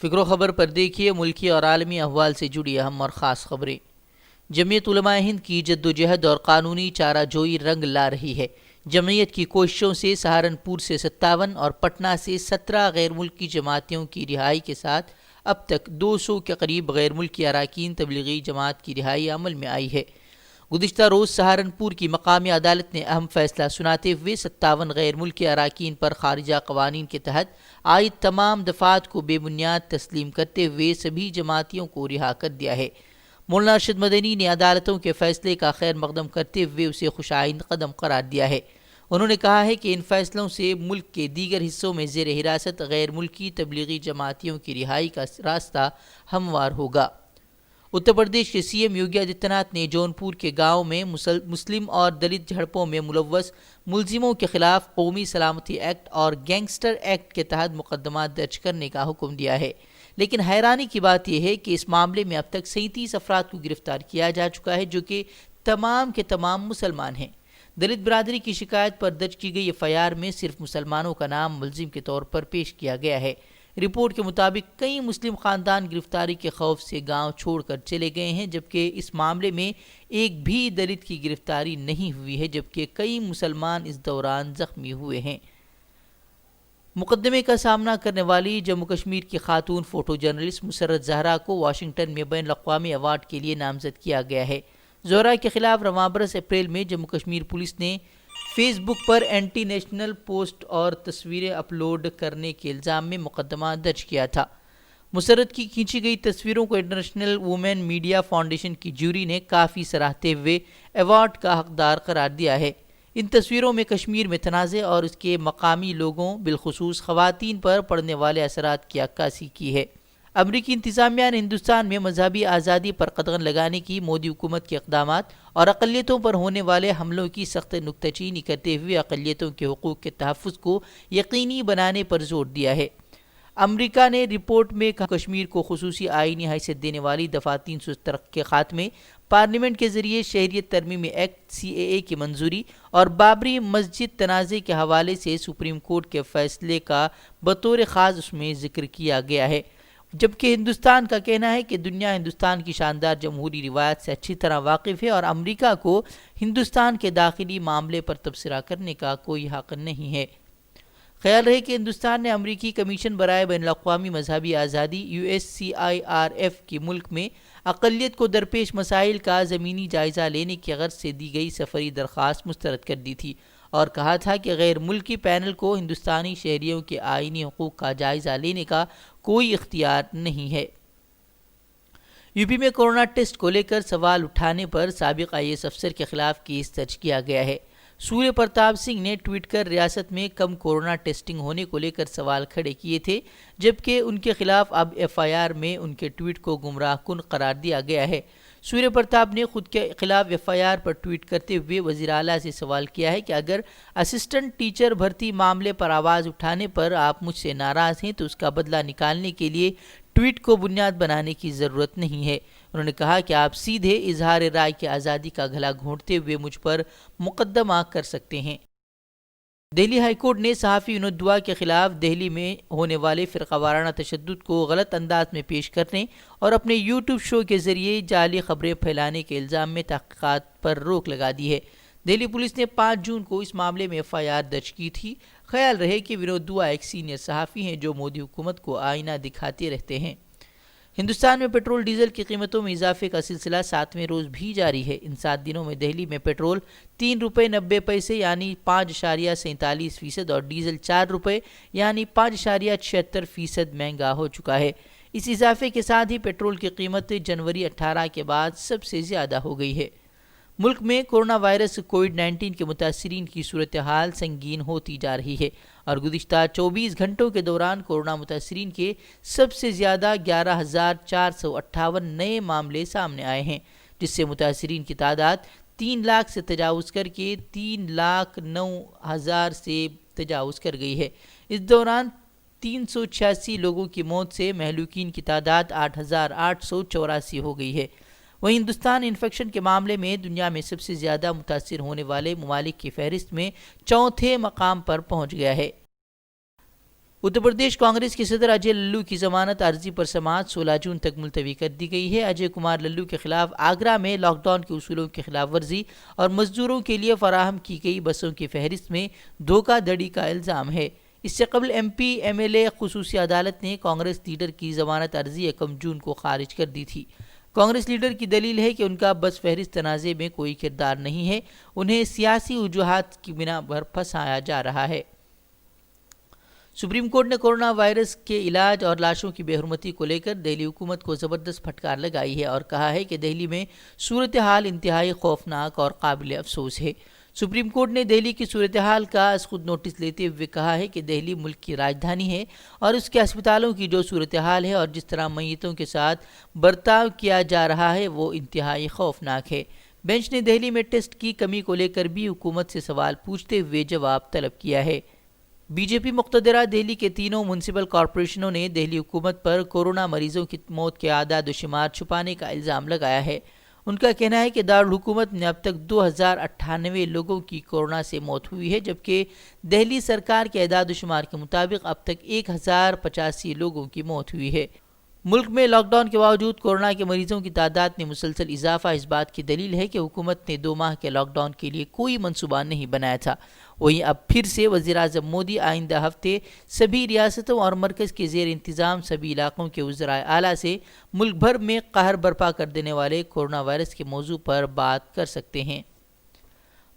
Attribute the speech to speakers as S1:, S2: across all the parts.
S1: فکر و خبر پر دیکھیے ملکی اور عالمی احوال سے جڑی اہم اور خاص خبریں۔ جمعیت علماء ہند کی جدوجہد اور قانونی چارہ جوئی رنگ لا رہی ہے۔ جمعیت کی کوششوں سے سہارنپور سے 57 اور پٹنہ سے 17 غیر ملکی جماعتیوں کی رہائی کے ساتھ اب تک 200 کے قریب غیر ملکی اراکین تبلیغی جماعت کی رہائی عمل میں آئی ہے۔ گزشتہ روز سہارنپور کی مقامی عدالت نے اہم فیصلہ سناتے ہوئے 57 غیر ملکی اراکین پر خارجہ قوانین کے تحت عائد تمام دفعات کو بے بنیاد تسلیم کرتے ہوئے سبھی جماعتیوں کو رہا کر دیا ہے۔ مولانا ارشد مدنی نے عدالتوں کے فیصلے کا خیر مقدم کرتے ہوئے اسے خوشائند قدم قرار دیا ہے۔ انہوں نے کہا ہے کہ ان فیصلوں سے ملک کے دیگر حصوں میں زیر حراست غیر ملکی تبلیغی جماعتیوں کی رہائی کا راستہ ہموار ہوگا۔ اتر پردیش کے سی ایم یوگی آدتیہ ناتھ نے جونپور کے گاؤں میں مسلم اور دلت جھڑپوں میں ملوث ملزموں کے خلاف قومی سلامتی ایکٹ اور گینگسٹر ایکٹ کے تحت مقدمات درج کرنے کا حکم دیا ہے، لیکن حیرانی کی بات یہ ہے کہ اس معاملے میں اب تک 37 افراد کو گرفتار کیا جا چکا ہے جو کہ تمام کے تمام مسلمان ہیں۔ دلت برادری کی شکایت پر درج کی گئی ایف آئی آر میں صرف مسلمانوں کا نام ملزم کے طور پر پیش کیا گیا ہے۔ رپورٹ کے مطابق کئی مسلم خاندان گرفتاری کے خوف سے گاؤں چھوڑ کر چلے گئے ہیں، جبکہ اس معاملے میں ایک بھی دلت کی گرفتاری نہیں ہوئی ہے، جبکہ کئی مسلمان اس دوران زخمی ہوئے ہیں۔ مقدمے کا سامنا کرنے والی جموں کشمیر کی خاتون فوٹو جرنلسٹ مسرت زہرا کو واشنگٹن میں بین الاقوامی ایوارڈ کے لیے نامزد کیا گیا ہے۔ زہرا کے خلاف رواں برس اپریل میں جموں کشمیر پولیس نے فیس بک پر اینٹی نیشنل پوسٹ اور تصویریں اپلوڈ کرنے کے الزام میں مقدمہ درج کیا تھا۔ مسرت کی کھینچی گئی تصویروں کو انٹرنیشنل وومن میڈیا فاؤنڈیشن کی جوری نے کافی سراہتے ہوئے ایوارڈ کا حقدار قرار دیا ہے۔ ان تصویروں میں کشمیر میں تنازع اور اس کے مقامی لوگوں بالخصوص خواتین پر پڑنے والے اثرات کی عکاسی کی ہے۔ امریکی انتظامیہ نے ہندوستان میں مذہبی آزادی پر قدغن لگانے کی مودی حکومت کے اقدامات اور اقلیتوں پر ہونے والے حملوں کی سخت نکتہ چینی کرتے ہوئے اقلیتوں کے حقوق کے تحفظ کو یقینی بنانے پر زور دیا ہے۔ امریکہ نے رپورٹ میں کشمیر کو خصوصی آئینی حیثیت دینے والی دفعہ 370 کے خاتمے، پارلیمنٹ کے ذریعے شہریت ترمیمی ایکٹ CAA کی منظوری اور بابری مسجد تنازع کے حوالے سے سپریم کورٹ کے فیصلے کا بطور خاص اس میں ذکر کیا گیا ہے، جبکہ ہندوستان کا کہنا ہے کہ دنیا ہندوستان کی شاندار جمہوری روایت سے اچھی طرح واقف ہے اور امریکہ کو ہندوستان کے داخلی معاملے پر تبصرہ کرنے کا کوئی حق نہیں ہے۔ خیال رہے کہ ہندوستان نے امریکی کمیشن برائے بین الاقوامی مذہبی آزادی USCIRF کی ملک میں اقلیت کو درپیش مسائل کا زمینی جائزہ لینے کی غرض سے دی گئی سفری درخواست مسترد کر دی تھی اور کہا تھا کہ غیر ملکی پینل کو ہندوستانی شہریوں کے آئینی حقوق کا جائزہ لینے کا کوئی اختیار نہیں ہے۔ UP میں کورونا ٹیسٹ کو لے کر سوال اٹھانے پر سابق IAS افسر کے خلاف کیس درج کیا گیا ہے۔ سوریہ پرتاپ سنگھ نے ٹویٹ کر ریاست میں کم کورونا ٹیسٹنگ ہونے کو لے کر سوال کھڑے کیے تھے، جبکہ ان کے خلاف اب FIR میں ان کے ٹویٹ کو گمراہ کن قرار دیا گیا ہے۔ سوریہ پرتاپ نے خود کے خلاف FIR پر ٹویٹ کرتے ہوئے وزیر اعلیٰ سے سوال کیا ہے کہ اگر اسسٹنٹ ٹیچر بھرتی معاملے پر آواز اٹھانے پر آپ مجھ سے ناراض ہیں تو اس کا بدلہ نکالنے کے لیے ٹویٹ کو بنیاد بنانے کی ضرورت نہیں ہے۔ انہوں نے کہا کہ آپ سیدھے اظہار رائے کی آزادی کا گلا گھونٹتے ہوئے مجھ پر مقدمہ کر سکتے ہیں۔ دہلی ہائی کورٹ نے صحافی ونود دوا کے خلاف دہلی میں ہونے والے فرقہ وارانہ تشدد کو غلط انداز میں پیش کرنے اور اپنے YouTube شو کے ذریعے جعلی خبریں پھیلانے کے الزام میں تحقیقات پر روک لگا دی ہے۔ دہلی پولیس نے 5 جون کو اس معاملے میں FIR درج کی تھی۔ خیال رہے کہ ونود دوا ایک سینئر صحافی ہیں جو مودی حکومت کو آئینہ دکھاتے رہتے ہیں۔ ہندوستان میں پیٹرول ڈیزل کی قیمتوں میں اضافے کا سلسلہ 7ویں روز بھی جاری ہے۔ ان 7 دنوں میں دہلی میں پیٹرول ₹3.90 یعنی 5.47% اور ڈیزل ₹4 یعنی 5.76% مہنگا ہو چکا ہے۔ اس اضافے کے ساتھ ہی پیٹرول کی قیمت جنوری 18 کے بعد سب سے زیادہ ہو گئی ہے۔ ملک میں کورونا وائرس کووڈ-19 کے متاثرین کی صورتحال سنگین ہوتی جا رہی ہے اور گزشتہ 24 گھنٹوں کے دوران کورونا متاثرین کے سب سے زیادہ 11,458 نئے معاملے سامنے آئے ہیں، جس سے متاثرین کی تعداد 3 لاکھ سے تجاوز کر کے 3,09,000 سے تجاوز کر گئی ہے۔ اس دوران 386 لوگوں کی موت سے مہلوکین کی تعداد 8,884 ہو گئی ہے۔ وہیں ہندوستان انفیکشن کے معاملے میں دنیا میں سب سے زیادہ متاثر ہونے والے ممالک کی فہرست میں 4تھے مقام پر پہنچ گیا ہے۔ اتر پردیش کانگریس کے صدر اجے للو کی ضمانت عرضی پر سماعت 16 جون تک ملتوی کر دی گئی ہے۔ اجے کمار للو کے خلاف آگرہ میں لاک ڈاؤن کے اصولوں کی خلاف ورزی اور مزدوروں کے لیے فراہم کی گئی بسوں کی فہرست میں دھوکہ دھڑی کا الزام ہے۔ اس سے قبل M P M L A خصوصی عدالت نے کانگریس لیڈر کی ضمانت عرضی 1 جون کو خارج کر دی تھی۔ کانگریس لیڈر کی دلیل ہے کہ ان کا بس فہرست تنازع میں کوئی کردار نہیں ہے، انہیں سیاسی وجوہات کی بنا پر پھنسایا جا رہا ہے۔ سپریم کورٹ نے کورونا وائرس کے علاج اور لاشوں کی بے حرمتی کو لے کر دہلی حکومت کو زبردست پھٹکار لگائی ہے اور کہا ہے کہ دہلی میں صورتحال انتہائی خوفناک اور قابل افسوس ہے۔ سپریم کورٹ نے دہلی کی صورتحال کا از خود نوٹس لیتے ہوئے کہا ہے کہ دہلی ملک کی راجدھانی ہے اور اس کے اسپتالوں کی جو صورتحال ہے اور جس طرح میتوں کے ساتھ برتاؤ کیا جا رہا ہے وہ انتہائی خوفناک ہے۔ بینچ نے دہلی میں ٹیسٹ کی کمی کو لے کر بھی حکومت سے سوال پوچھتے ہوئے جواب طلب کیا ہے۔ بی جے پی مقتدرہ دہلی کے تینوں میونسپل کارپوریشنوں نے دہلی حکومت پر کورونا مریضوں کی موت کے اعداد و شمار چھپانے کا الزام لگایا ہے۔ ان کا کہنا ہے کہ دارالحکومت میں اب تک 2098 لوگوں کی کورونا سے موت ہوئی ہے، جبکہ دہلی سرکار کے اعداد و شمار کے مطابق اب تک 1085 لوگوں کی موت ہوئی ہے۔ ملک میں لاک ڈاؤن کے باوجود کورونا کے مریضوں کی تعداد میں مسلسل اضافہ اس بات کی دلیل ہے کہ حکومت نے 2 ماہ کے لاک ڈاؤن کے لیے کوئی منصوبہ نہیں بنایا تھا۔ وہیں اب پھر سے وزیراعظم مودی آئندہ ہفتے سبھی ریاستوں اور مرکز کے زیر انتظام سبھی علاقوں کے وزرائے اعلیٰ سے ملک بھر میں قہر برپا کر دینے والے کورونا وائرس کے موضوع پر بات کر سکتے ہیں۔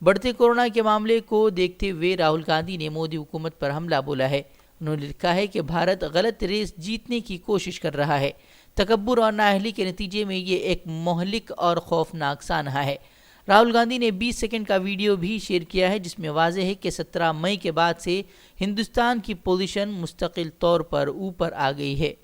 S1: بڑھتے کورونا کے معاملے کو دیکھتے ہوئے راہل گاندھی نے مودی حکومت پر حملہ بولا ہے۔ انہوں نے لکھا ہے کہ بھارت غلط ریس جیتنے کی کوشش کر رہا ہے۔ تکبر اور نااہلی کے نتیجے میں یہ ایک مہلک اور خوفناک سانحہ ہے۔ راہل گاندھی نے 20 سیکنڈ کا ویڈیو بھی شیئر کیا ہے جس میں واضح ہے کہ 17 مئی کے بعد سے ہندوستان کی پوزیشن مستقل طور پر اوپر آ گئی ہے۔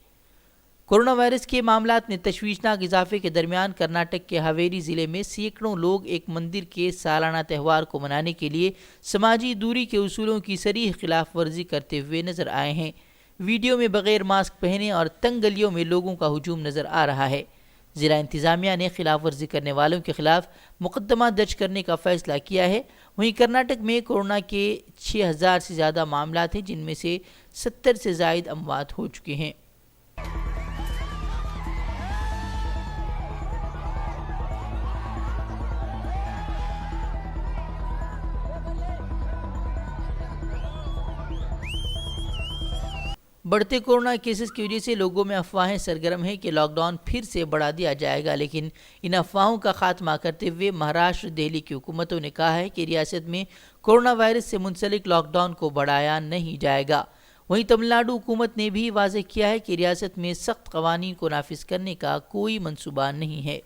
S1: کورونا وائرس کے معاملات میں تشویشناک اضافے کے درمیان کرناٹک کے ہاویری ضلع میں سینکڑوں لوگ ایک مندر کے سالانہ تہوار کو منانے کے لیے سماجی دوری کے اصولوں کی صریح خلاف ورزی کرتے ہوئے نظر آئے ہیں۔ ویڈیو میں بغیر ماسک پہنے اور تنگ گلیوں میں لوگوں کا ہجوم نظر آ رہا ہے۔ ضلع انتظامیہ نے خلاف ورزی کرنے والوں کے خلاف مقدمہ درج کرنے کا فیصلہ کیا ہے۔ وہیں کرناٹک میں کورونا کے 6000 سے زیادہ معاملات ہیں جن میں سے 70 سے زائد اموات ہو چکے ہیں۔ بڑھتے کورونا کیسز کی وجہ سے لوگوں میں افواہیں سرگرم ہیں کہ لاک ڈاؤن پھر سے بڑھا دیا جائے گا، لیکن ان افواہوں کا خاتمہ کرتے ہوئے مہاراشٹر، دہلی کی حکومتوں نے کہا ہے کہ ریاست میں کورونا وائرس سے منسلک لاک ڈاؤن کو بڑھایا نہیں جائے گا۔ وہیں تمل ناڈو حکومت نے بھی واضح کیا ہے کہ ریاست میں سخت قوانین کو نافذ کرنے کا کوئی منصوبہ نہیں ہے۔